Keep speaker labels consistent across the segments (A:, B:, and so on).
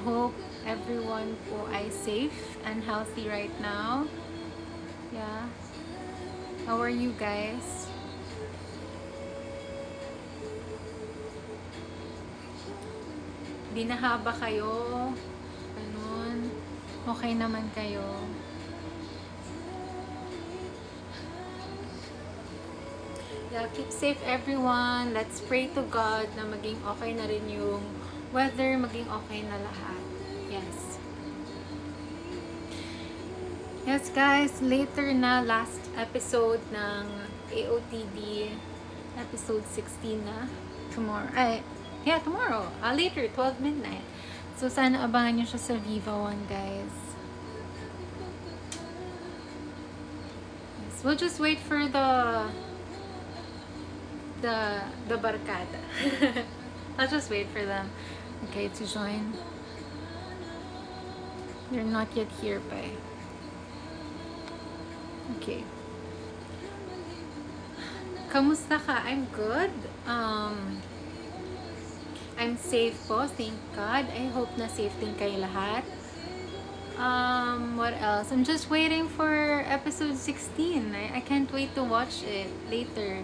A: hope everyone po ay safe and healthy right now. Yeah. How are you guys? Binaha ba kayo? Ganun. Okay naman kayo? Yeah, keep safe everyone. Let's pray to God na maging okay na rin yung weather, maging okay na lahat. Yes. Yes guys, later na last episode ng AOTD, episode 16 na. Tomorrow. Later, 12 midnight. So sana abangan nyo siya sa Viva One, guys. Yes, we'll just wait for the barkada. I'll just wait for them. Okay, to join. They're not yet here, pa. Okay. Kamusta ka? I'm good. I'm safe po, thank God. I hope na safe din kayo lahat. What else? I'm just waiting for episode 16. I can't wait to watch it later.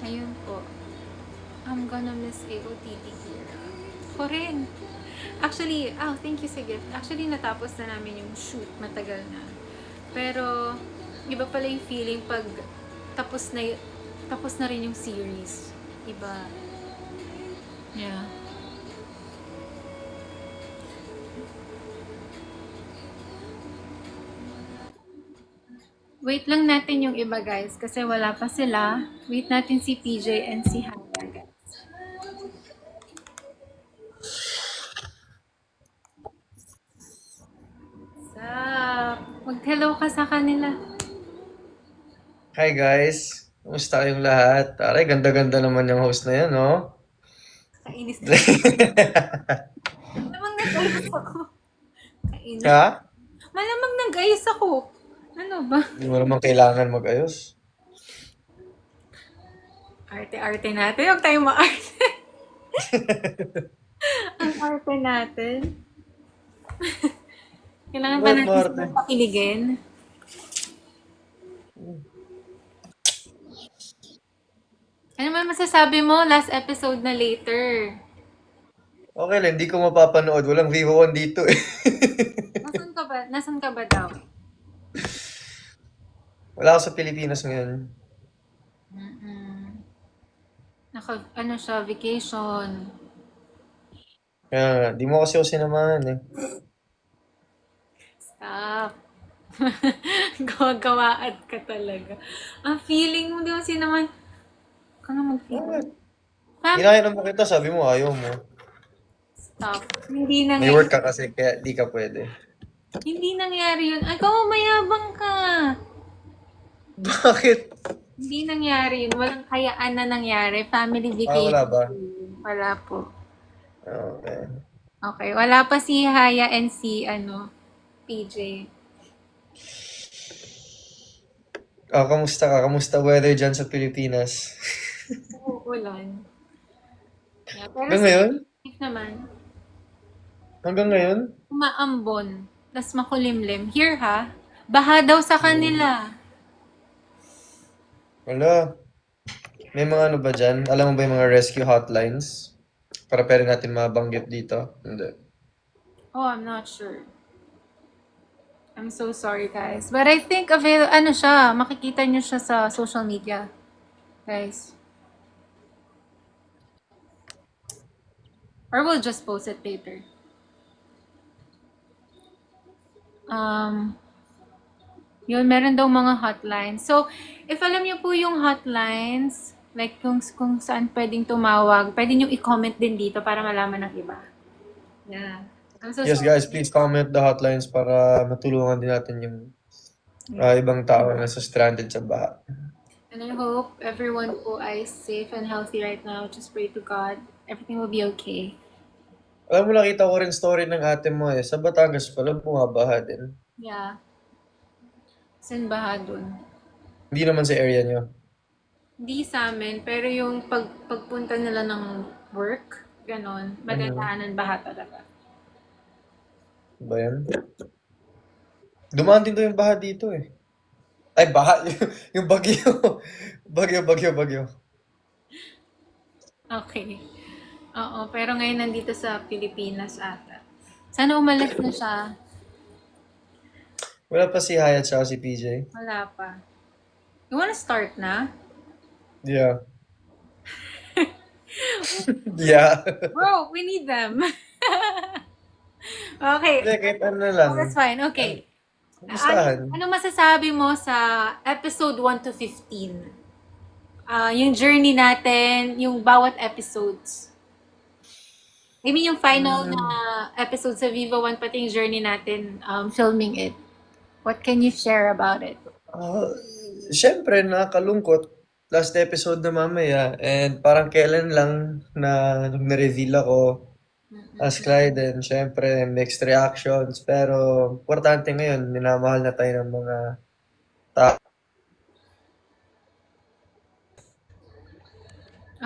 A: Ayun po. I'm gonna miss AOTD here. Ko rin. Actually, thank you sa gift. Actually, natapos na namin yung shoot. Matagal na. Pero, iba pala yung feeling pag tapos na rin yung series. Iba. Yeah. Wait lang natin yung iba, guys, kasi wala pa sila. Wait natin si PJ and si Hannah, guys. Sup? Mag-hello ka sa kanila.
B: Hi guys, kumusta kayong lahat? Aray, ganda-ganda naman yung host na yan, no?
A: Kainis ka. Malamang nag-ayos ako. Kainis.
B: Ha?
A: Malamang nag-ayos ako. Ano ba?
B: Hindi mo naman kailangan mag-ayos.
A: Arte-arte natin. Huwag tayong ma-arte. Ang arte natin. Kailangan ba
B: Ba't
A: natin
B: Marte?
A: silang pakiligin? Ano man masasabi mo? Last episode na later.
B: Okay lang, hindi ko mapapanood. Walang Vivo One dito eh.
A: Nasaan ka ba? Nasaan ka ba daw?
B: Wala ako sa Pilipinas ngayon.
A: Ano siya, vacation.
B: Kaya nga, di mo kasi ako sinamahan eh.
A: Stop. Gawa-gawaat ka talaga. Ang feeling mo, di ba naman, ka nga mag-feeling.
B: Bakit? Inaya naman kita, sabi mo ayaw mo.
A: Stop. Hindi
B: May work ka kasi, kaya di ka pwede.
A: Hindi nangyari yun. Ikaw, mayabang ka.
B: Bakit?
A: Hindi nangyari yun. Walang kayaan na nangyari. Family vacation.
B: Wala ba?
A: Wala po.
B: Okay.
A: Okay. Wala pa si Haya and si, PJ.
B: Kamusta ka? Kamusta weather dyan sa Pilipinas?
A: Uulan. Yeah, pero
B: Hanggang ngayon?
A: safe naman.
B: Hanggang ngayon?
A: Umaambon. Tas makulimlim. Here ha. Baha daw sa kanila.
B: Wala. May mga ano ba dyan? Alam mo ba yung mga rescue hotlines? Para pwede natin mabanggit dito? Hindi.
A: Oh, I'm not sure. I'm so sorry, guys. But I think makikita nyo siya sa social media. Guys. Or we'll just post it later. Yun, meron daw mga hotlines. So, if alam niyo po yung hotlines, like kung saan pwedeng tumawag, pwede niyo i-comment din dito para malaman ng iba. Yeah.
B: Yes guys, please comment the hotlines para matulungan din natin yung ibang tao na nasa stranded sa baha.
A: And I hope everyone po ay safe and healthy right now. Just pray to God. Everything will be okay.
B: Alam mo, nakita ko rin story ng ate mo eh. Sa Batangas pala, bumabaha din.
A: Yeah. Saan baha dun?
B: Hindi naman sa area niyo.
A: Hindi sa amin, pero yung pagpunta nila ng work, Ganon. Madadaanan baha talaga.
B: Ba yan? Dumaan din to yung baha dito eh. Ay, baha. Yung bagyo. Bagyo.
A: Okay. Oo, pero ngayon nandito sa Pilipinas ata. Sana umalis na siya.
B: Wala pa si Hayat siya si PJ.
A: Wala pa. You wanna start na?
B: Yeah. Yeah.
A: Bro, we need them. Okay.
B: Hindi, kahit ano na lang.
A: Oh, that's fine. Okay.
B: Gustahan.
A: Ano masasabi mo sa episode 1 to 15? Yung journey natin, yung bawat episodes. I mean, yung final na episode sa Viva 1, pati yung journey natin filming it. What can you share about it?
B: Siyempre, nakakalungkot. Last episode na mamaya. And parang kailan lang na nung na-reveal ako as Clyde. And siyempre, mixed reactions. Pero, importante ngayon, minamahal na tayo ng mga tao.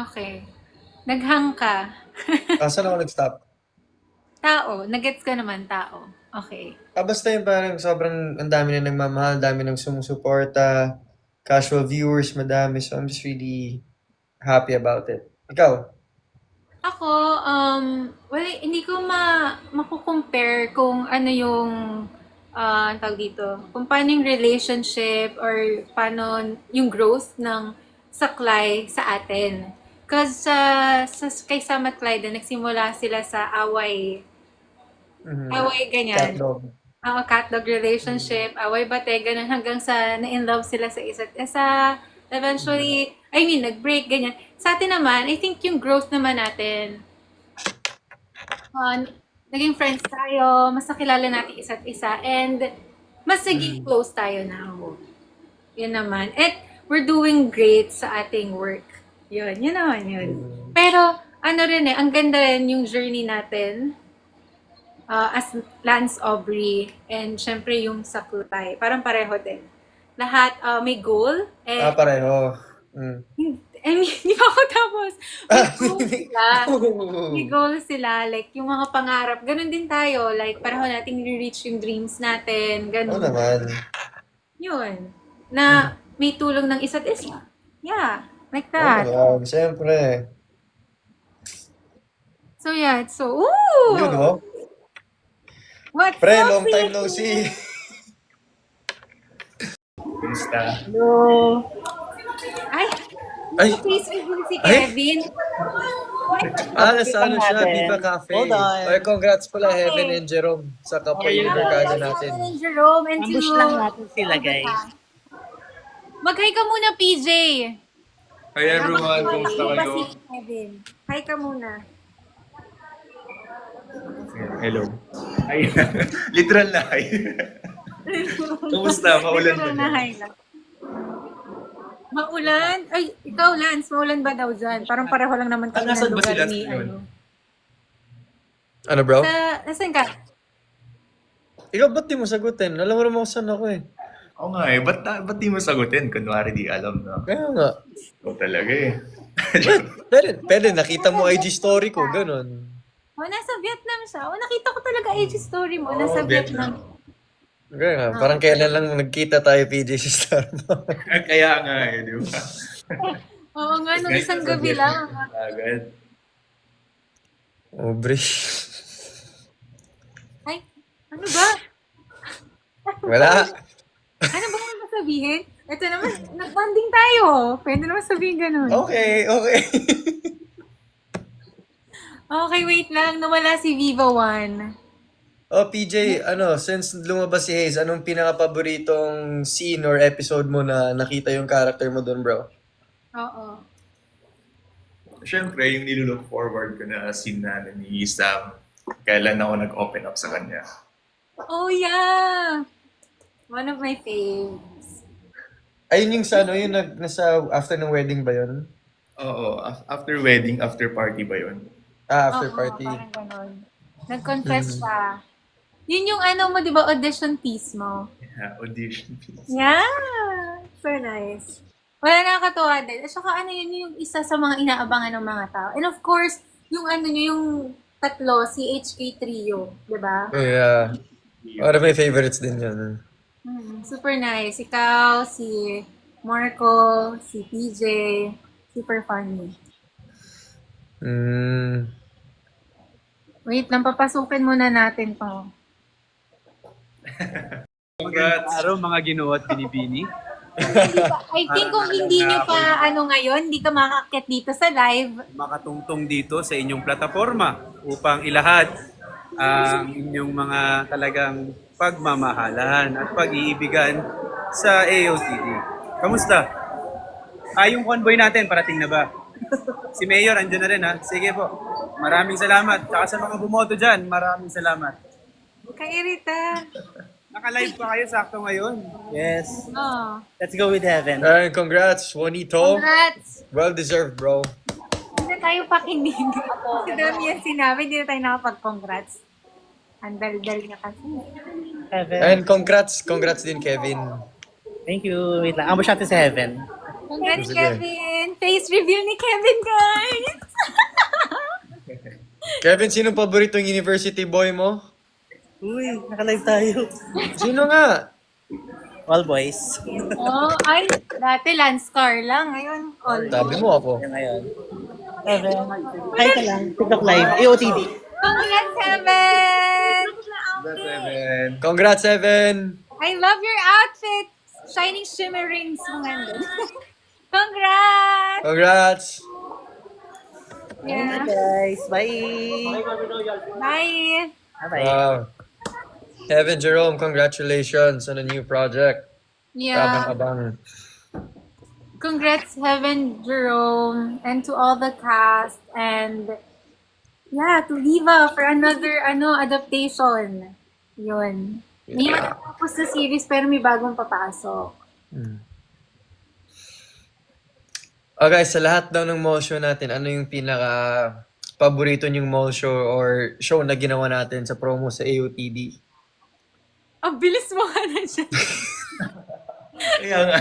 A: Okay. Naghang ka.
B: Saan ako nag-stop?
A: Tao. Nagets ka naman, tao. Okay.
B: Basta yung parang sobrang ang dami na nagmamahal, dami nang sumusuporta, casual viewers, madami. So, I'm just really happy about it. Ikaw?
A: Ako, well, hindi ko makukompare kung ano yung, ang tawag dito, kung paano yung relationship or paano yung growth ng saklay sa atin. Because kay Sam at Clyde, nagsimula sila sa away. Away ganyan.
B: Catlog.
A: Cat-dog relationship, away bate, ganun, hanggang sa na-in-love sila sa isa't isa. Eventually, I mean, nag-break, ganyan. Sa atin naman, I think yung growth naman natin, naging friends tayo, mas nakilala natin isa't isa, and mas naging close tayo now. Yun naman. And we're doing great sa ating work. Yun naman yun. Pero, ano rin ang ganda rin yung journey natin as Lance Aubrey and syempre yung Saklay. Parang pareho din. Lahat may goal. And,
B: Pareho.
A: I mean, hindi pa ako tapos. May goal sila. May goal sila. Like, yung mga pangarap. Ganun din tayo. Like, pareho nating reach yung dreams natin. Ganun.
B: Oo naman.
A: Yun. Na may tulong ng isa't isa. Yeah. Like that.
B: Oo, siyempre.
A: So, yeah. So, ooh!
B: Yun, oh.
A: What's
B: Pre,
A: up,
B: long time no
A: Ricky?
B: see.
C: Kumusta?
A: Hello. Ay,
B: Ay.
A: Facebook si Kevin.
B: Nasa ano siya, Viva Cafe.
C: Hold on.
B: Ay, congrats pala,
A: Okay.
B: Heaven and Jerome, sa kapwa yung barkada natin.
A: And Jerome and
C: Ambush
A: to...
C: lang natin sila, guys.
A: Mag-hi ka muna, PJ.
D: Hi everyone, kumusta
A: Iba
D: kayo?
A: si Kevin. Hi ka muna.
D: Hello. Ay, literal na hi. Kumusta? Maulan ba
A: Literal na
D: dyan?
A: hi lang. Maulan? Ay, ikaw, Lance, maulan ba daw dyan? Parang pareho lang naman kami
D: Nasaan
A: ng
D: ba si
A: lugar
D: Lance
A: ni
D: ngayon?
B: Ano, bro?
A: Nasaan ka?
B: Ikaw, ba't di mo sagutin? Alam mo naman kung saan ako eh.
D: Oo nga eh, ba't di mo sagutin? Kunwari di alam na.
B: Kaya nga.
D: Ikaw talaga eh.
B: Pwede, nakita mo IG story ko, ganun.
A: Nasa Vietnam siya. Nakita ko talaga IG story mo. Nasa Vietnam.
B: Kaya nga, parang kailan lang nagkita tayo, PJ, sa Starbucks.
D: Kaya nga eh, di ba?
A: Oo nga, nung isang gabi lang.
D: Agad.
B: Obre.
A: Ay, ano ba?
B: Wala.
A: Ano ba yung sabihin? Ito naman, nag-bonding tayo. Pwede naman sabihin ganun.
B: Okay.
A: Okay, wait lang. Nawala si Viva One.
B: Oh, PJ, since lumabas si Hayes, anong pinaka-paboritong scene or episode mo na nakita yung character mo doon, bro?
A: Oo.
D: Siyempre, yung nilook forward ko na scene namin ni Sam, kailan ako nag-open up sa kanya.
A: Oh, yeah! One of my faves.
B: Ayun yung sa yung nasa after ng wedding ba yun?
D: Oo, after wedding, after party ba yun?
B: After
A: Oo,
B: party.
A: parang ganun. Nag-confess siya. Yun yung ano mo, di ba, audition piece mo?
D: Yeah, audition piece.
A: Yeah! So nice. Wala, nakakatuwa din. At saka ano yun yung isa sa mga inaabangan ng mga tao. And of course, yung ano nyo, yung tatlo, si HK Trio, di ba?
B: Yeah. One of my favorites din yun.
A: Super nice. Ikaw, si Marco, si PJ, super funny. Wait lang, papasukin muna natin to.
E: Araw mga Ginoo at Binibini.
A: I think kung hindi nyo pa ngayon, hindi ka makakakit dito sa live.
E: Makatungtong dito sa inyong plataforma upang ilahad ang inyong mga talagang pagmamahalan at pag-iibigan sa AOTD. Kamusta? Yung convoy natin, parating na ba? Si Mayor, andyan na rin ha. Sige po. Maraming salamat. Tsaka sa mga bumoto dyan, maraming salamat.
A: Kairita.
E: Naka-live pa kayo sakto ngayon.
C: Yes.
A: Oh.
C: Let's go with heaven.
B: And congrats, Juanito.
A: Congrats.
B: Well deserved, bro.
A: Hindi na tayo pakinig. Si Dami yan sinabi, hindi na tayo nakapag-congrats. Ang dal-dal niya kasi.
C: Heaven.
B: And congrats din, Kevin.
C: Thank you. Wait lang. Amo siya sa heaven.
A: Congrats,
B: Sige.
A: Kevin! Face reveal ni Kevin, guys!
B: Kevin, sinong paboritong university boy mo?
C: Uy, naka-live tayo.
B: Sino nga?
C: All boys.
A: Oh, ay, dati Landscar lang. Ngayon, all.
B: Sabi mo ako.
C: Yan ngayon. Heaven. Hi ka lang. TikTok live. AOTD.
A: Congrats, Kevin!
B: Congrats, Evan!
A: I love your outfit! Shining shimmering sungandun. Congrats!
B: Congrats!
A: Yeah.
C: Guys. Bye.
A: Bye!
C: Bye-bye.
B: Wow. Evan Jerome, congratulations on a new project.
A: Yeah.
B: Abang-abang.
A: Congrats, Heaven Jerome, and to all the cast, and yeah, to Viva for another adaptation. Yun. Hindi
B: Yeah.
A: matapos na series pero may bagong papasok.
B: Okay, sa lahat daw ng mall show natin, ano yung pinaka paborito niyong mall show or show na ginawa natin sa promo sa AOTD?
A: Ang bilis mo ka na siya.
D: Kaya nga.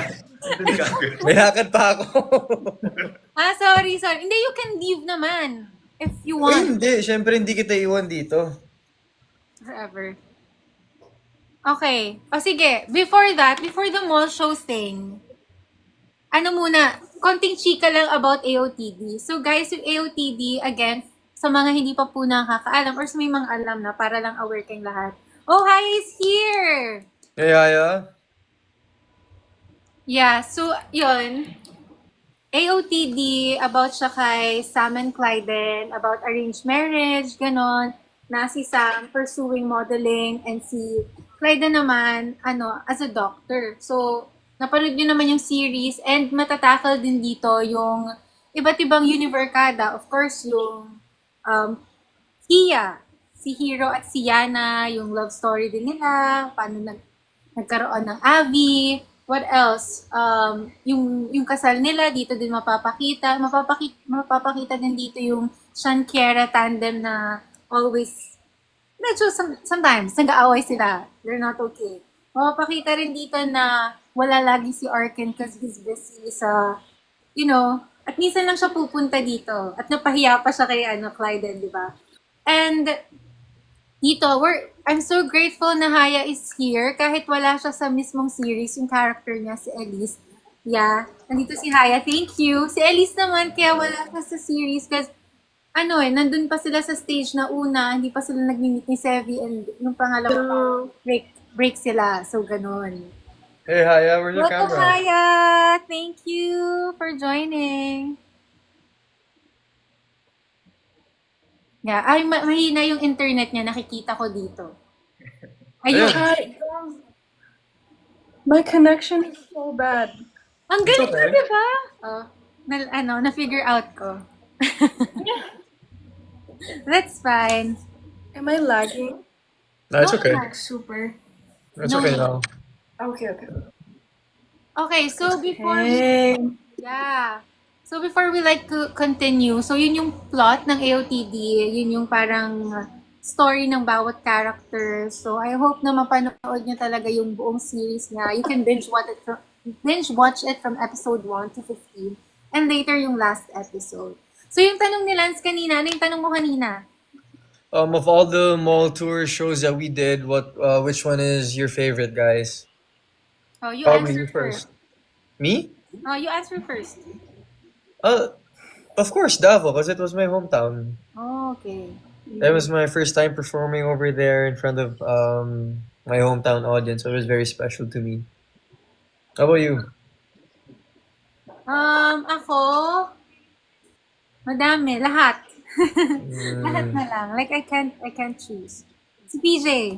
B: May lakad pa ako.
A: Sorry. Hindi, you can leave naman. If you
B: Uy,
A: want.
B: hindi. Siyempre, hindi kita iwan dito.
A: Forever. Okay. O sige, before the mall show thing, konting chika lang about AOTD. So guys, yung AOTD, again, sa mga hindi pa po nakakaalam or sa may mga alam na para lang aware kayong lahat. Oh, Haya is here!
B: Hey, Haya.
A: Yeah, so, yun. AOTD, about siya kay Sam and Clyden, about arranged marriage, ganon, na si Sam pursuing modeling, and si Clyden naman, as a doctor. So, napanood nyo naman yung series, and matatakal din dito yung iba't ibang univerkada. Of course, yung Kia, si Hero at si Yana, yung love story din nila, paano nagkaroon ng Abby, what else? Yung kasal nila, dito din mapapakita din dito yung Sean Kiera tandem na always, medyo sometimes, nag-aaway sila. They're not okay. Mapapakita rin dito na wala lagi si Arkin because he's busy sa, at minsan lang siya pupunta dito. At napahiya pa siya kay Clyden, di ba? And dito, I'm so grateful na Haya is here. Kahit wala siya sa mismong series, yung character niya, si Elise. Yeah, nandito si Haya. Thank you. Si Elise naman, kaya wala siya sa series kasi nandun pa sila sa stage na una, hindi pa sila nag-meet ni Sevi, and yung pangalawa break sila. So, ganun.
B: Hey, Haya, where's your
A: Welcome,
B: camera?
A: Haya! Thank you for joining. Yeah, ay, mahina yung internet niya. Nakikita ko dito. Ayun.
F: My connection is so bad.
A: Ang galing
B: It's okay.
A: mo, diba? Oh, na-figure out ko. That's fine.
F: Am I lagging?
B: No, it's
A: No,
B: okay.
A: relax.
F: Super.
B: It's
A: No.
B: okay now.
F: Okay.
A: Okay, so before
F: Hey.
A: yeah. So before we continue, so yun yung plot ng AOTD, yun yung parang story ng bawat character. So I hope na mapanood nyo talaga yung buong series niya. You can binge watch it from episode 1 to 15 and later yung last episode. So yung tanong ni Lance kanina, ano yung tanong mo kanina?
B: Of all the mall tour shows that we did, which one is your favorite, guys?
A: Oh, you
B: Probably
A: answer
B: you first. Me?
A: Oh, you answer first.
B: Uh, of course, Davao, because it was my hometown.
A: Oh, okay.
B: That was my first time performing over there in front of my hometown audience. So it was very special to me. How about you?
A: Ako, madami, lahat. Lahat
B: Mm,
A: na lang. Like I can't choose. Si PJ.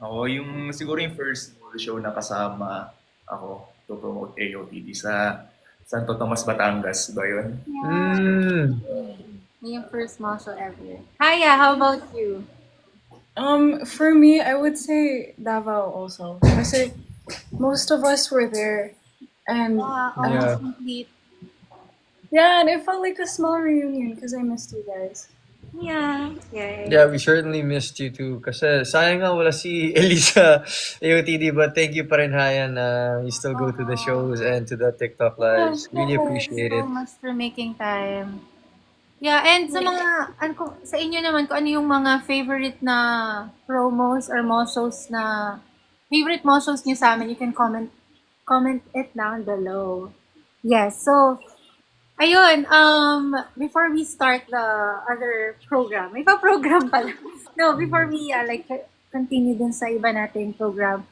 D: Ako, siguro yung first show na kasama ako to promote AOTD sa Santo Tomas, Batangas ba yun?
A: Yeah.
B: mm,
A: Yung first small show ever. Haya, how about you?
F: For me, I would say Davao also. Kasi most of us were there. And
A: Almost
B: Yeah.
A: complete.
F: yeah, and it felt like a small reunion because I missed you guys.
A: Yeah. Yeah.
B: yeah, we certainly missed you too. Kasi sayang nga wala si Elisa AOTD, but thank you pa rin, Haya, na you still go to the shows and to the TikTok lives. Really appreciate
A: so
B: it.
A: much for making time. Yeah, and sa mga, sa inyo naman, kung ano yung mga favorite na promos or mall shows na, favorite mall shows niyo sa amin, you can comment it down below. Yes, so, ayun, before we start the other program, may pa-program pala. No, before we, continue dun sa iba nating program,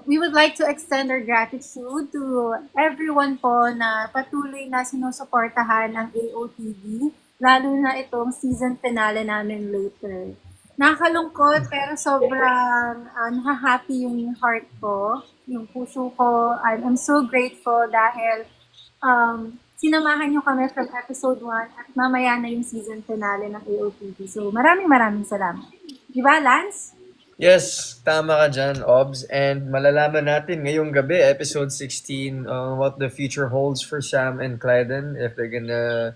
A: we would like to extend our gratitude to everyone po na patuloy na sinusuportahan ang AOTV, lalo na itong season finale namin later. Nakakalungkot pero sobrang happy yung heart ko, yung puso ko. I'm so grateful dahil sinamahan nyo kami from episode 1 at mamaya na yung season finale ng AOTV. So maraming salamat. Diba, Lance?
B: Yes, tama ka dyan, Obs. And malalaman natin ngayong gabi, episode 16, what the future holds for Sam and Clyden. If they're gonna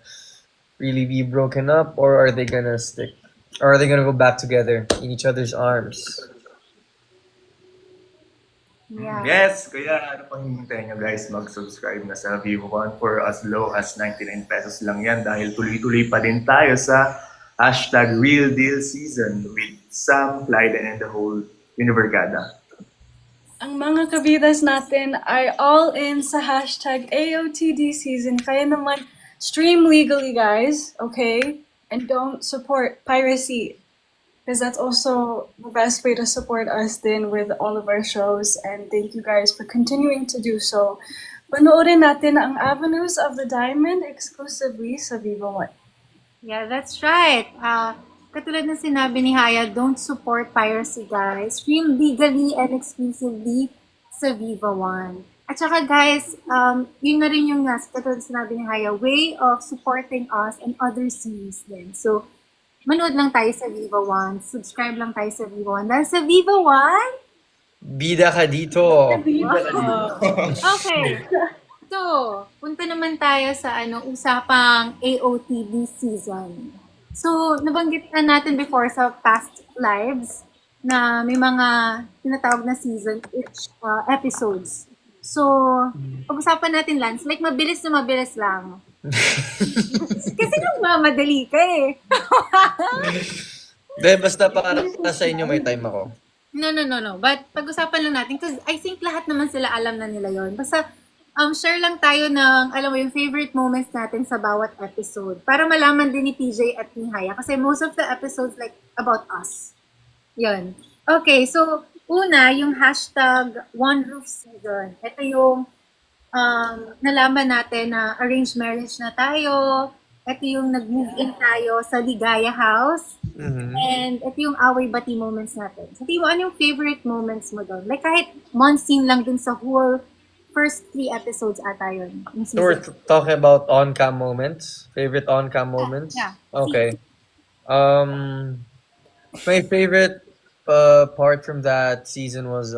B: really be broken up, or are they gonna stick? Or are they gonna go back together in each other's arms?
A: Yeah.
D: Yes! Kaya ano pang hinihintay nyo guys, mag-subscribe na sa Vivo One for as low as 99 pesos lang yan dahil tuloy-tuloy pa din tayo sa #RealDealSeason with Sam, Clyden, and the whole Univergada.
F: Ang mga kabidas natin ay all in sa #AOTD season. Kaya naman, stream legally, guys, okay? And don't support piracy. Because that's also the best way to support us then with all of our shows. And thank you guys for continuing to do so. Panoorin natin ang Avenues of the Diamond exclusively sa Vivo One.
A: Yeah, that's right. Katulad ng sinabi ni Haya, don't support piracy, guys. Stream legally and exclusively sa Viva One. At saka guys, yun na rin yung katulad sinabi ni Haya, way of supporting us and other series din. So, manood lang tayo sa Viva One. Subscribe lang tayo sa Viva One. Dahil sa Viva One,
B: Bida ka dito.
A: okay. So, punta naman tayo sa usapang AOTV season. So, nabanggit na natin before sa past lives na may mga tinatawag na season each episodes. So, pag-usapan natin, Lance, like mabilis na mabilis lang. Kasi nagmamadali ka eh.
B: De, basta para sa inyo may time ako.
A: No. But pag-usapan lang natin because I think lahat naman sila alam na nila yon. Basta share lang tayo ng, alam mo, yung favorite moments natin sa bawat episode. Para malaman din ni PJ at ni Haya. Kasi most of the episodes like about us. Yun. Okay, so una, yung #OneRoofSeason. Ito yung nalaman natin na arranged marriage na tayo. Ito yung nag-move in tayo sa Ligaya House.
B: Mhm.
A: And ito yung away-bati moments natin. So, tingin mo, ano yung favorite moments mo doon? Like kahit one scene lang dun sa whole first 3 episodes ata yun. Yung
B: So we're
A: season.
B: talking about on-cam moments? Favorite on-cam moments?
A: Yeah.
B: Okay. My favorite part from that season was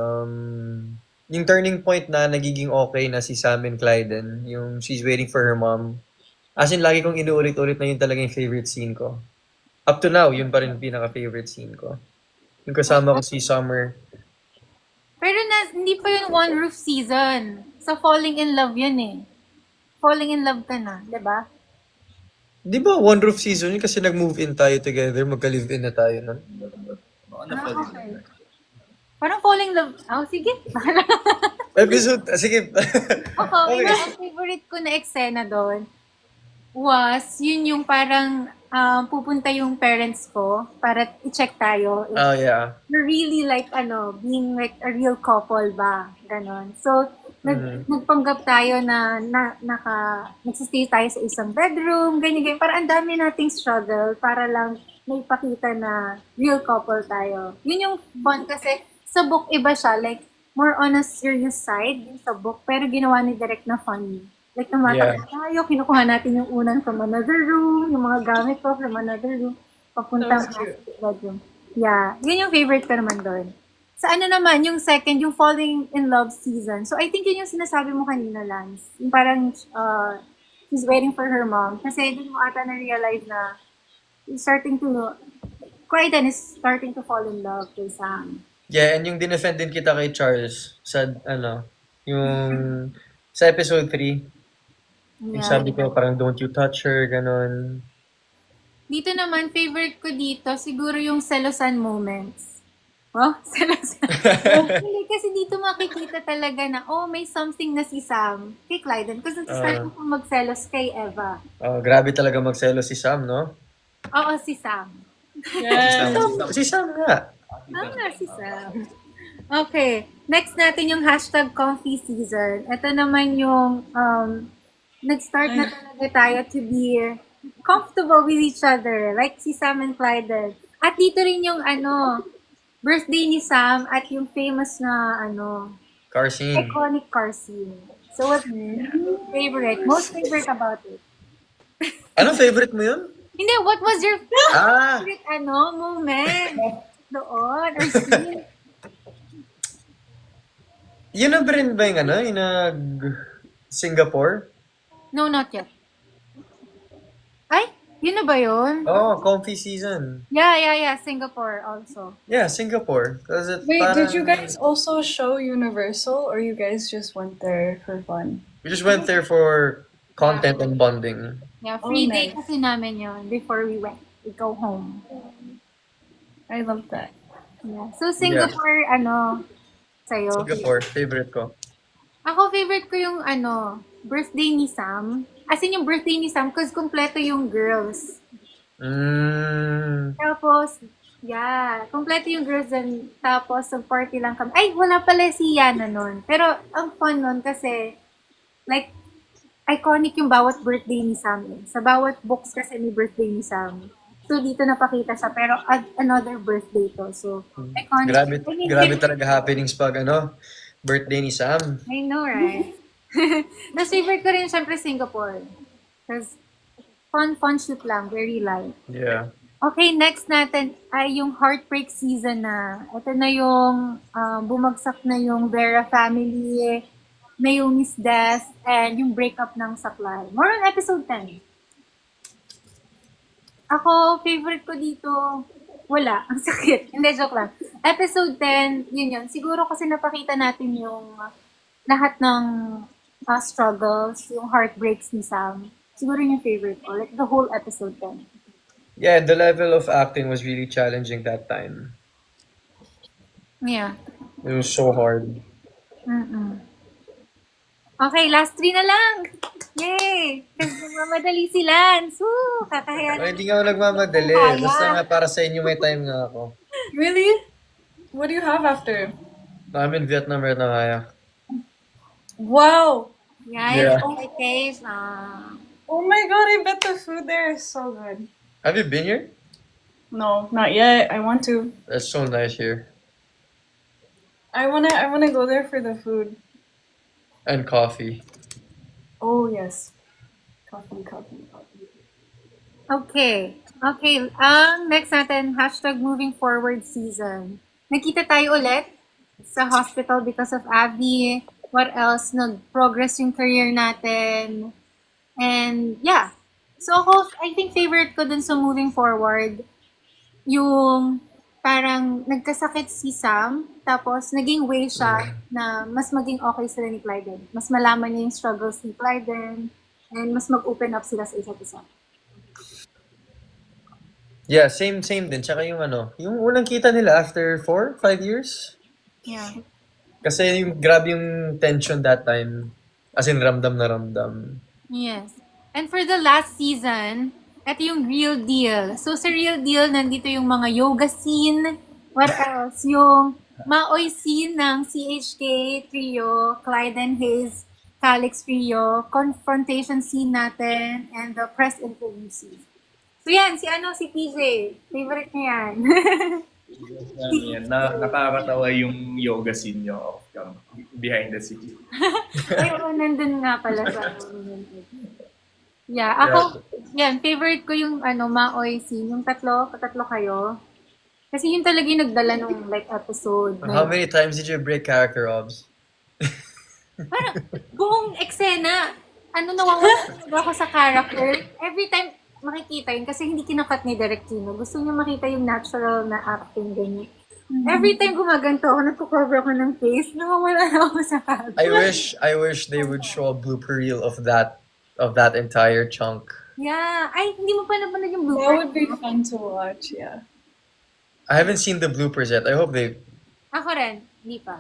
B: yung turning point na nagiging okay na si Sam and Clyden. Yung she's waiting for her mom. As in, lagi kong inuulit-ulit na yun talaga yung favorite scene ko. Up to now, yun pa rin yung pinaka-favorite scene ko. Yung kasama ko si Summer.
A: Pero hindi pa yun One Roof season. Sa Falling in Love yun eh. Falling in Love ka na, di ba?
B: Di ba One Roof season yun kasi nag-move in tayo together, magka-live-in na tayo nun?
D: Baka na-fall in
A: Okay.
D: love.
A: Parang falling love. Oh, sige.
B: Sige.
A: Ako,
B: Okay.
A: ang favorite ko na eksena doon was, yun yung parang pupunta yung parents ko para i-check tayo. If
B: Oh, yeah.
A: we're really like, being like a real couple ba? Ganon. So, nagpanggap tayo na, nagsistay tayo sa isang bedroom, ganyan. Para ang dami nating struggle para lang maipakita na real couple tayo. Yun yung fun kasi sa book iba siya, like, more on a serious side yung sa book, pero ginawa ni Direk na funny. Like, tumatakbo tayo, kinukuha natin yung unan from another room, yung mga gamit ko from another room, papunta
F: That was
A: sa
F: cute.
A: bedroom. Yeah, yun yung favorite ko naman doon. Sa ano naman, yung second, yung falling in love season. So, I think yun yung sinasabi mo kanina, Lance. Yung parang, she's waiting for her mom. Kasi dun mo ata na-realize na Crichton is starting to fall in love kay Sam.
B: Yeah, and yung dinefend din kita kay Charles sa, yung sa episode 3, yung sabi ko parang don't you touch her, ganon.
A: Dito naman, favorite ko dito, siguro yung selosan moments. Oh, selosan. Hindi, kasi dito makikita talaga na, may something na si Sam kay Clyden. Kasi nag-start ko magselos kay Eva.
B: Oh, grabe talaga magselo si Sam, no?
A: Oo, si Sam.
F: Yes.
B: Si Sam nga.
A: Si Sam. Okay. Next natin yung hashtag comfy season. Ito naman yung nag-start na talaga tayo to be comfortable with each other. Like si Sam and Clyden. At dito rin yung birthday ni Sam at yung famous na
B: Car scene.
A: iconic car scene. So what's your favorite? Most favorite about it?
B: Anong favorite mo yun?
A: Hindi, what was your
B: Ah!
A: favorite moment? Doon, or scene?
B: Yun na ba rin ba yung yung Singapore?
A: No, not yet. Ay, yun na ba yun?
B: Oh, comfy season.
A: Yeah. Singapore also.
B: Yeah, Singapore. Cause it
F: Wait, did you
B: parang-
F: guys also show Universal or you guys just went there for fun?
B: We just went there for content and bonding.
A: Yeah,
F: Oh,
A: free day
F: nice.
A: kasi namin yun before we go home.
F: I love that.
A: Yeah. So, Singapore, sa'yo?
B: Singapore, favorite ko.
A: Ako, favorite ko yung, birthday ni Sam. As in, yung birthday ni Sam, kasi kumpleto yung girls. Tapos, kumpleto yung girls din. Tapos, party lang kami. Ay, wala pala si Yana nun. Pero, ang fun nun kasi, like, iconic yung bawat birthday ni Sam. Sa bawat books kasi may birthday ni Sam. So, dito napakita siya. Pero, another birthday to. So, iconic.
B: Grabe talaga happenings pag birthday ni Sam.
A: I know, right? Tapos, favorite ko rin, syempre, Singapore. Because, fun shoot lang. Very light.
B: Yeah.
A: Okay, next natin ay yung heartbreak season na. Ito na yung bumagsak na yung Vera family, Mayumi's death, and yung breakup ng Saklay. More on episode 10. Ako, favorite ko dito, wala. Ang sakit. Hindi, joke lang. Episode 10, yun. Siguro kasi napakita natin yung lahat ng struggles, yung heartbreaks ni Sam. Siguro yung favorite ko. Like, the whole episode 10.
B: Yeah, the level of acting was really challenging that time.
A: Yeah.
B: It was so hard.
A: Okay, last 3 na lang. Yay! Kasi mamadali si Lance. Woo! Kakahiya na.
B: Hindi nga ako nagmamadali. Basta nga para sa inyo may time nga ako.
F: Really? What do you have after?
B: I'm in Vietnam right now, Aya.
F: Wow!
A: Yeah,
B: Yeah.
A: it's okay.
F: Oh my god, I bet the food there is so good.
B: Have you been here?
F: No, not yet. I want to.
B: That's so nice here.
F: I wanna go there for the food.
B: And coffee.
F: Oh yes. Coffee.
A: Okay. Next natin, hashtag moving forward season. Nakita tayo ulit sa hospital because of Abby. What else? Nag-progress yung career natin. And yeah. So ako, I think favorite ko dun sa moving forward, yung parang nagkasakit si Sam, tapos naging way siya na mas maging okay sila ni Clyden. Mas malaman niya yung struggles ni Clyden, and mas mag-open up sila sa isa't isa.
B: Yeah, same din. Tsaka yung yung unang kita nila after 4, 5 years.
A: Yeah.
B: Kasi yung grabe yung tension that time. As in, ramdam na ramdam.
A: Yes. And for the last season, ito yung real deal. So sa real deal, nandito yung mga yoga scene. What else? Yung Maoy scene ng CHK trio, Clyde and Hayes, Calix trio, confrontation scene natin, and the press interview scene. So yan, si PJ. Favorite niya yan.
D: Yan, nakakatawa yung yoga scene nyo behind the scenes.
A: Ay, oo, nandun nga pala sa Yeah, ako, yan, favorite ko yung Maoy scene, yung tatlo kayo. Kasi yun talaga yung nagdala nung episode.
B: How many times did you break character, Obs?
A: Parang buong eksena, nawawala talaga ako sa character. Every time makikita yun, kasi hindi kinakat ni Direk Tino. Gusto niya makita yung natural na acting ganyan. Every time gumaganto ako, nagko-cover ako ng face, nawawala na ako sa character.
B: I wish they would show a blooper reel of that entire chunk.
A: Yeah. Ay, hindi mo pa napanood yung
F: That
A: blooper.
F: would be fun to watch, yeah.
B: I haven't seen the bloopers yet. I hope they.
A: Ako rin, hindi pa.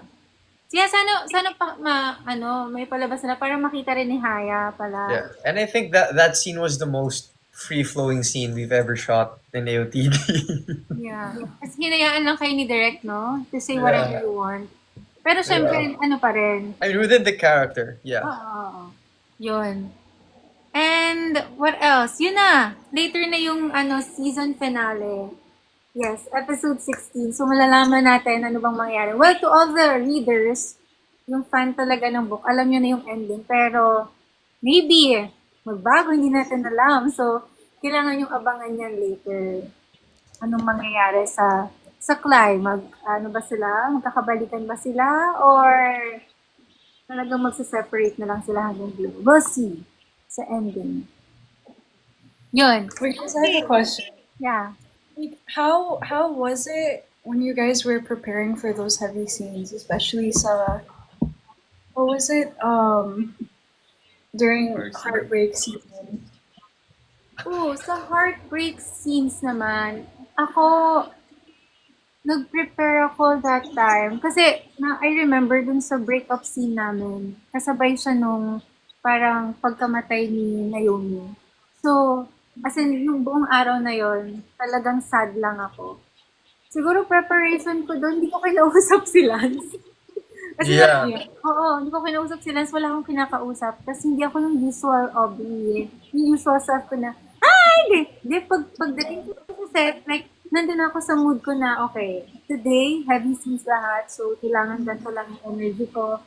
A: Siya, sana pa, may palabas na para makita rin ni Haya pala.
B: Yeah, and I think that scene was the most free-flowing scene we've ever shot in AOTD.
A: Yeah. Kasi hinayaan lang kayo ni Direk, no? To say whatever you want. Pero syempre, pa rin.
B: I mean, within the character, yeah.
A: Oo. Yun. And what else? Yun na. Later na yung season finale. Yes, episode 16. So malalaman natin ano bang mangyari. Well, to all the readers, yung fan talaga ng book, alam nyo na yung ending. Pero maybe magbago, hindi natin alam. So kailangan yung abangan yan later. Anong mangyayari sa Clyde? Ba sila? Magkakabalikan ba sila? Or talagang magsiseparate na lang sila hanggang dulo? We'll see sa ending. Yun.
F: Wait, I have a question.
A: Yeah.
F: Like, how was it when you guys were preparing for those heavy scenes, especially what was it during heartbreak season?
A: Sa heartbreak scenes naman, ako, nag-prepare ako that time. Kasi, I remember dun sa breakup scene namin, kasabay siya nung parang pagkamatay ni Naomi. So, as in, yung buong araw na yon, talagang sad lang ako. Siguro preparation ko doon, hindi ko kinausap si Lance. Kasi
B: Yeah.
A: hindi ko kinausap si Lance, wala akong kinakausap. Kasi hindi ako yung usual Aubrey. Yung usual self ko na, hindi. Pagdating ko sa set, like, nandun ako sa mood ko na, okay, today, heavy scenes lahat, so kailangan ganito lang yung energy ko.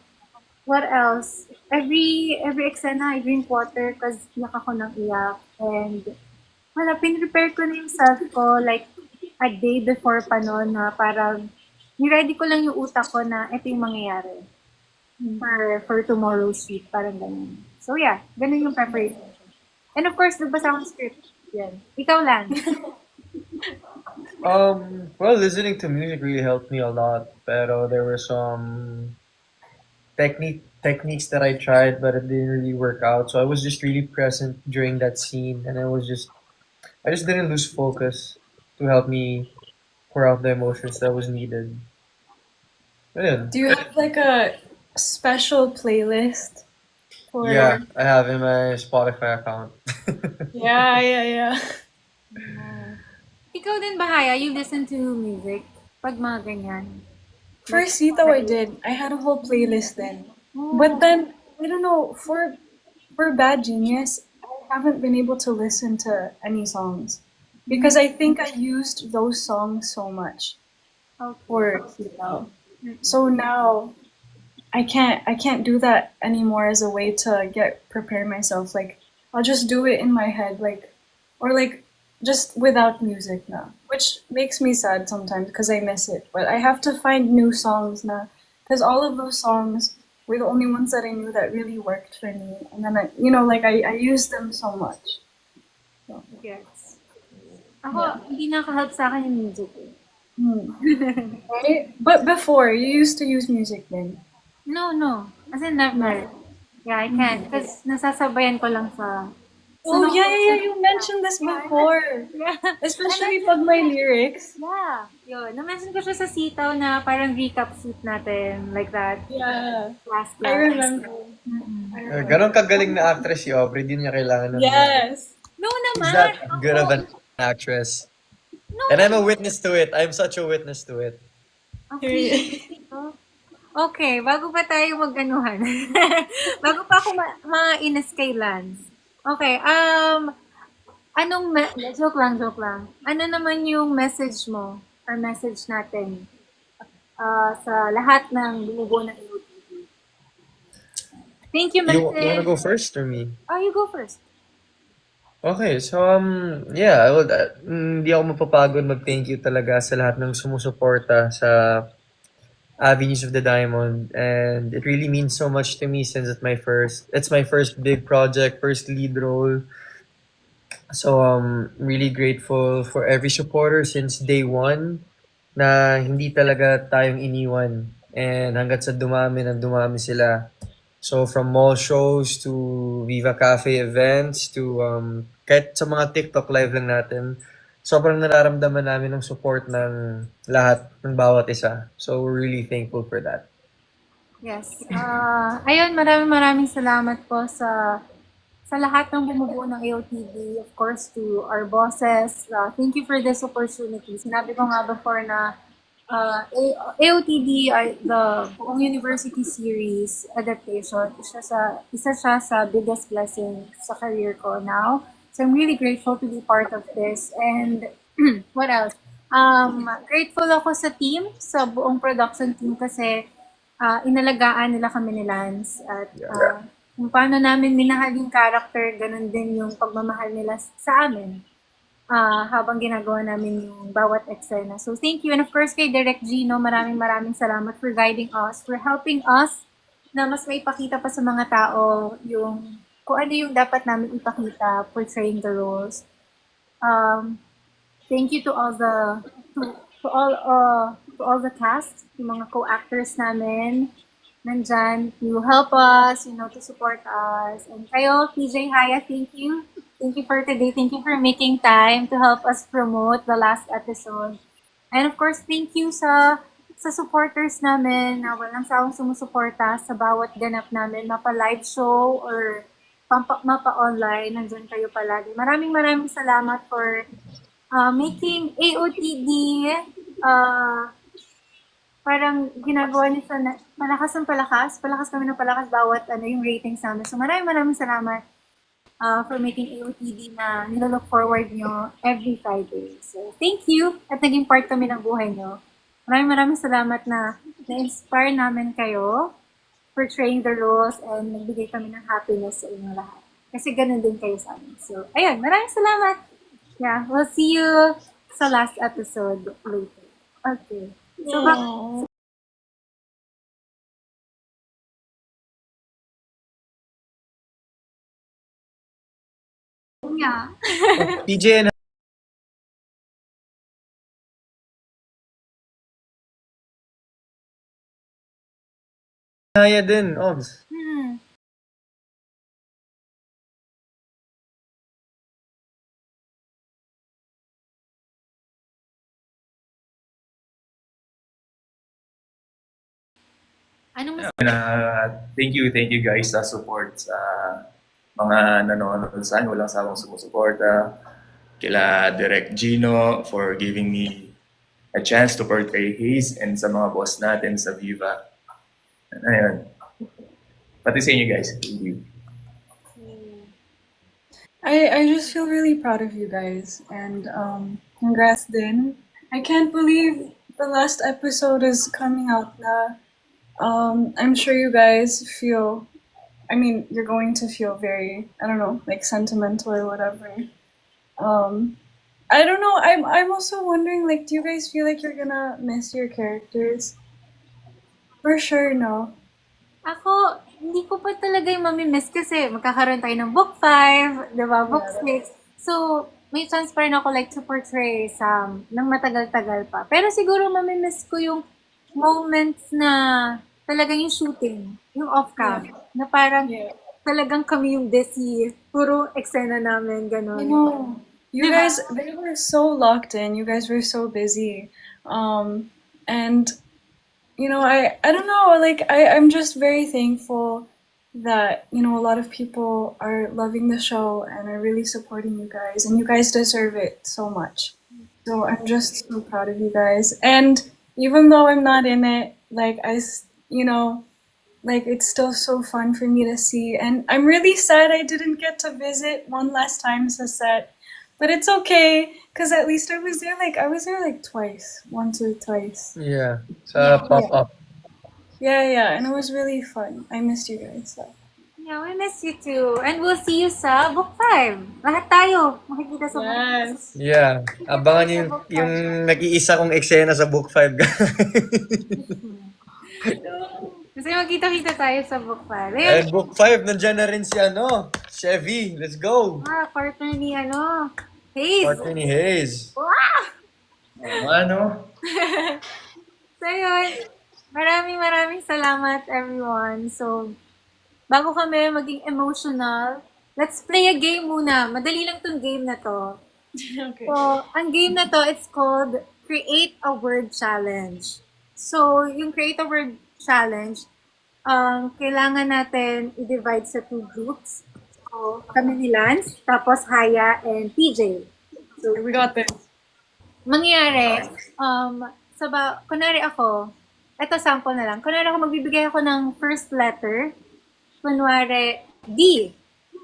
A: What else? Every eksena, I drink water kasi iyak ako ng iyak. And, pinrepare ko na yung self ko, like, a day before pa noon na parang, ni-ready ko lang yung utak ko na ito yung mangyayari. For tomorrow's shoot, parang ganun. So yeah, ganun yung preparation. And of course, nagbasa akong script. Yan. Ikaw lang.
B: Well, listening to music really helped me a lot. Pero there were some techniques that I tried, but it didn't really work out. So I was just really present during that scene, and I just didn't lose focus to help me pour out the emotions that was needed. Ayun.
F: Do you have like a special playlist for?
B: Yeah, I have in my Spotify account.
F: Yeah.
A: Ikaw din ba, Haya? You listen to music pag mga ganyan?
F: For Sito, I did. I had a whole playlist then. But then, I don't know, for Bad Genius, I haven't been able to listen to any songs. Because I think I used those songs so much for Sito. So now, I can't do that anymore as a way to prepare myself. Like, I'll just do it in my head, just without music now, which makes me sad sometimes because I miss it. But I have to find new songs now because all of those songs were the only ones that I knew that really worked for me. And then I used them so much. So,
A: Yes. Ako, hindi nakahelp sa akin yung music.
F: right? But before, you used to use music then.
A: No. As in, never. Yeah, I can't. Because nasasabayan ko lang sa
F: Oh, yeah. You mentioned this before.
A: Yeah.
F: Especially pag may lyrics.
A: Yeah. Yun. Na-mention ko siya sa sitaw na parang recap shoot natin. Like that.
F: Yeah.
A: Last
F: I
A: class.
F: remember.
B: Ganon kagaling na actress si Aubrey, di niya kailangan ng
F: Yes.
A: No
B: She's
A: naman.
B: that good of an actress.
A: No.
B: And I'm a witness to it. I'm such a witness to it.
A: Okay. Okay, bago pa tayo mag-anuhan. Bago pa ako ma-inis kay Lance. Okay, joke lang. Ano naman yung message mo or message natin sa lahat ng bumubuo ng AOTD? Thank you,
B: You
A: message.
B: wanna go first or me?
A: Oh, you go first.
B: Okay, so yeah, hindi ako mapapagod mag-thank you talaga sa lahat ng sumusuporta sa Avenues of the Diamond, and it really means so much to me since it's my first big project, first lead role. So really grateful for every supporter since day one na hindi talaga tayong iniwan, and hanggat sa dumami sila. So from mall shows to Viva Cafe events to kahit sa mga TikTok live lang natin, sobrang nararamdaman namin ng support ng lahat, ng bawat isa. So we're really thankful for that.
A: Yes. Ayun, maraming salamat po sa lahat ng bumubuo ng AOTD. Of course, to our bosses. Thank you for this opportunity. Sinabi ko nga before na AOTD ay the buong university series adaptation. Isa siya sa biggest blessing sa career ko now. So I'm really grateful to be part of this. And what else? Grateful ako sa team, sa buong production team kasi inalagaan nila kami ni Lance. At kung paano namin minahal yung character, ganun din yung pagmamahal nila sa amin habang ginagawa namin yung bawat eksena. So thank you. And of course kay Direk Gino, maraming salamat for guiding us, for helping us na mas maipakita pa sa mga tao yung kung ano yung dapat namin ipakita portraying the roles. Thank you to all the cast, yung mga co-actors namin nandyan to help us, to support us. And kayo, PJ Haya, thank you. Thank you for today. Thank you for making time to help us promote the last episode. And of course, thank you sa supporters namin na walang sawang sumusuporta sa bawat ganap namin, mapa-live show or mapa-online. Nandyan kayo palagi. Maraming salamat for making AOTD parang ginagawa niyo sa palakas kami ng palakas bawat yung ratings namin. So maraming salamat for making AOTD na nilolook forward nyo every Friday. So thank you at naging part kami ng buhay nyo. Maraming salamat na na-inspire namin kayo portraying the roles and nagbigay kami ng happiness sa inyong lahat. Kasi ganun din kayo sa amin. So ayun, maraming salamat. Yeah, we'll see you sa last episode later. Okay. So, yeah.
B: PJ and Haya din, Obs.
A: Anong mas
D: Thank you guys sa support sa mga nanonood sa akin. Walang sawang sumusuporta. Kila Direk Gino for giving me a chance to portray Hayes and sa mga boss natin sa Viva. Ayun. Pati sa inyo guys. Thank you.
F: I just feel really proud of you guys, and congrats din. I can't believe the last episode is coming out na. I'm sure you guys feel, you're going to feel very, I don't know, like sentimental or whatever. I don't know, I'm also wondering, like, do you guys feel like you're gonna miss your characters? For sure, no?
A: Ako, hindi ko pa talaga yung mamimiss kasi magkakaroon tayo ng book 5, diba? Book 6. So, may chance pa rin ako like to portray Sam ng matagal-tagal pa. Pero siguro mamimiss ko yung moments na talagang yung shooting, yung off-cam, na parang talagang kami yung busy. Puro eksena namin, ganon.
F: I know. You
A: Diba?
F: guys, they were so locked in. You guys were so busy. And you know, I don't know, like I'm just very thankful that, you know, a lot of people are loving the show and are really supporting you guys, and you guys deserve it so much. So I'm just so proud of you guys. And even though I'm not in it, like you know, like it's still so fun for me to see. And I'm really sad I didn't get to visit one last time sa set. But it's okay, because at least I was there like twice. Once or twice.
B: Yeah, sa pop-up.
F: Yeah, and it was really fun. I missed you guys. So.
A: Yeah, we miss you too. And we'll see you sa Book 5. Lahat tayo makikita sa Book 5.
B: Yeah, abangan niyo yung nag-iisa kong eksena sa Book 5, guys.
A: Kasi magkita-kita tayo sa Book 5.
B: And Book 5, nandyan na rin si Chevy. Let's go!
A: Partner ni Hayes.
B: Partner ni Hayes.
D: Ano?
A: So yun, maraming salamat everyone. So, bago kami maging emotional, let's play a game muna. Madali lang tong game na to.
F: Okay.
A: So, ang game na to, it's called Create a Word Challenge. So, yung Create a Word Challenge, kailangan natin i-divide sa 2 groups. So, kami ni Lance, tapos Haya and PJ. So,
F: We got this.
A: mangyari, kunwari ako, ito sample na lang. Kunwari ako, magbibigay ako ng first letter. Kunwari, D.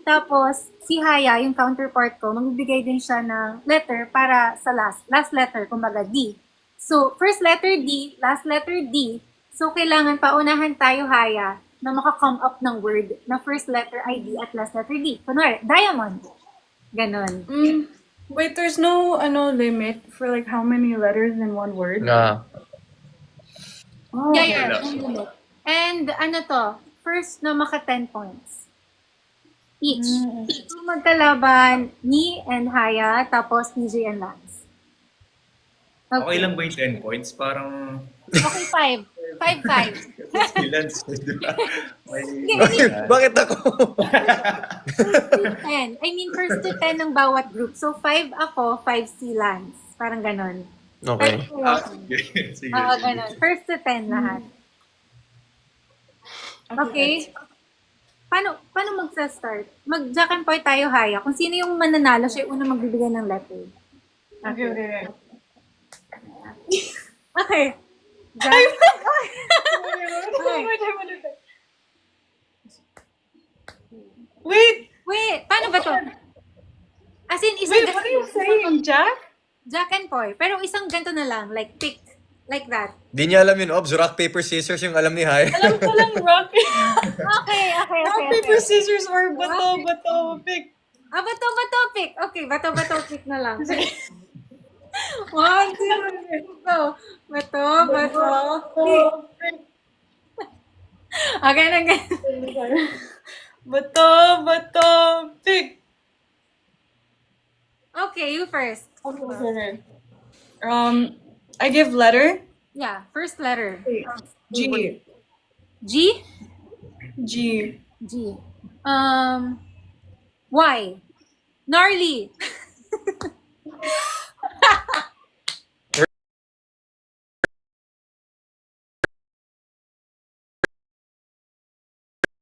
A: Tapos, si Haya, yung counterpart ko, magbibigay din siya ng letter para sa last letter, kumbaga D. So, first letter D, last letter D. So, kailangan paunahan tayo, Haya, na maka-come up ng word na first letter ay D at last letter D. Kunwari, diamond. Ganon.
F: Wait, there's no limit for like how many letters in one word?
B: Na.
F: Oh,
A: Yeah. And first na maka 10 points. Each. So, magkalaban ni and Haya, tapos PJ and Lance.
D: Okay lang ba yung 10 points? Parang
A: Okay, 5. 5.
D: silence, di ba?
B: Bakit ako?
A: 10. I mean, first to 10 ng bawat group. So, 5 ako, 5 si Lance. Parang ganon.
B: Okay.
D: Sige.
A: Oo, ganon. First to 10 lahat. Okay? Paano magsa-start? Mag-jack and point tayo, Haya. Kung sino yung mananalo, siya yung unang magbibigay ng letter.
F: Okay.
A: Okay. Jack. Wait, paano ba to? As in, isang
F: Wait, what are you saying, Jack?
A: Jack and Poy. Pero isang ganito na lang. Like, pick. Like that.
B: Di niya alam yun, Obs. Rock, paper, scissors yung alam ni Hai.
F: Alam ko lang rock.
A: Okay.
F: Rock, paper, scissors, or bato, pick.
A: Bato, pick. Okay, bato, pick na lang. 1, 2, 3, go. Bato, pick. Okay, again.
F: Bato, pick.
A: Okay, you first.
F: Okay. I give letter.
A: Yeah, first letter.
F: G.
A: G?
F: G.
A: G. Y. Gnarly.